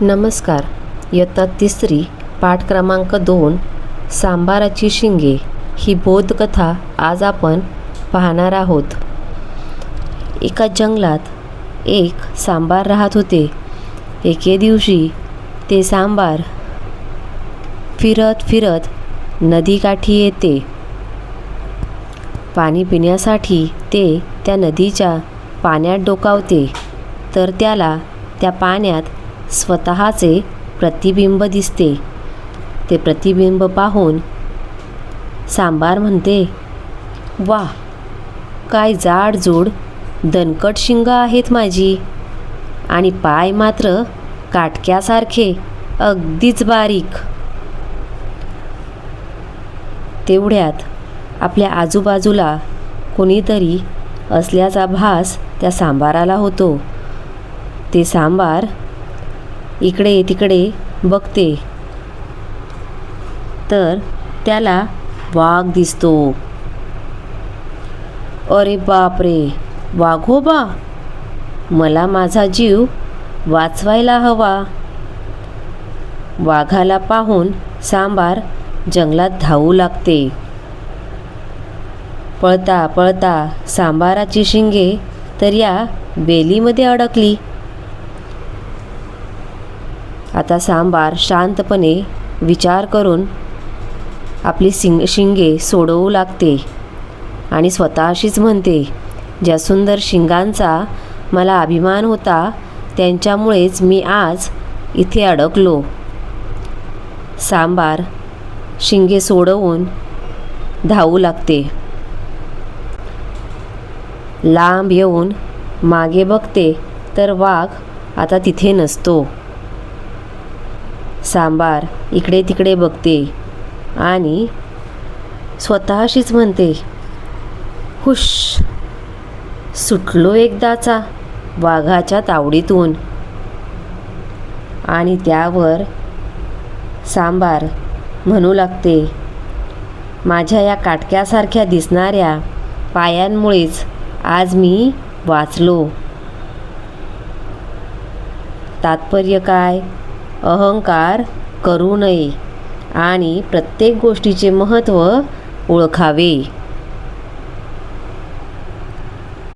नमस्कार. इयत्ता तिसरी पाठ क्रमांक 2 सांबाराची शिंगे ही बोधकथा आज आपण पाहणार आहोत. एका जंगलात एक सांबार राहत होते. एके दिवशी ते सांबार फिरत फिरत नदीकाठी येते. पाणी पिण्यासाठी ते त्या नदीच्या पाण्यात डोकावते, तर त्याला त्या पाण्यात स्वतःचे प्रतिबिंब दिसते. ते प्रतिबिंब पाहून सांबार म्हणते, "वा, काय जाडजूड दणकट शिंगं आहेत माझी, आणि पाय मात्र काटक्यासारखे अगदीच बारीक." तेवढ्यात आपल्या आजूबाजूला कोणीतरी असल्याचा भास त्या सांबाराला होतो. ते सांबार इकडे तिकडे बघते, तर त्याला वाघ दिसतो. "अरे बापरे, वाघोबा, मला माझा जीव वाचवायला हवा." वाघाला पाहून सांबार जंगलात धावू लागते. पळता पळता सांबाराची शिंगे तर या वेलीमध्ये अडकली. आता सांबार शांतपणे विचार करून आपली शिंगे सोडवू लागते आणि स्वतःशीच म्हणते, "ज्या सुंदर शिंगांचा मला अभिमान होता, त्यांच्यामुळेच मी आज इथे अडकलो." सांबार शिंगे सोडवून धावू लागते. लांब येऊन मागे बघते, तर वाघ आता तिथे नसतो. सांबार इकडे तिकडे बघते आणि स्वतःशीच म्हणते, "हुश, सुटलो एकदाचा वाघाच्या तावडीतून." आणि त्यावर सांबार म्हणू लागते, "माझ्या या काटक्यासारख्या दिसणाऱ्या पायांमुळेच आज मी वाचलो." तात्पर्य काय? अहंकार करू नये आणि प्रत्येक गोष्टीचे महत्त्व ओळखावे.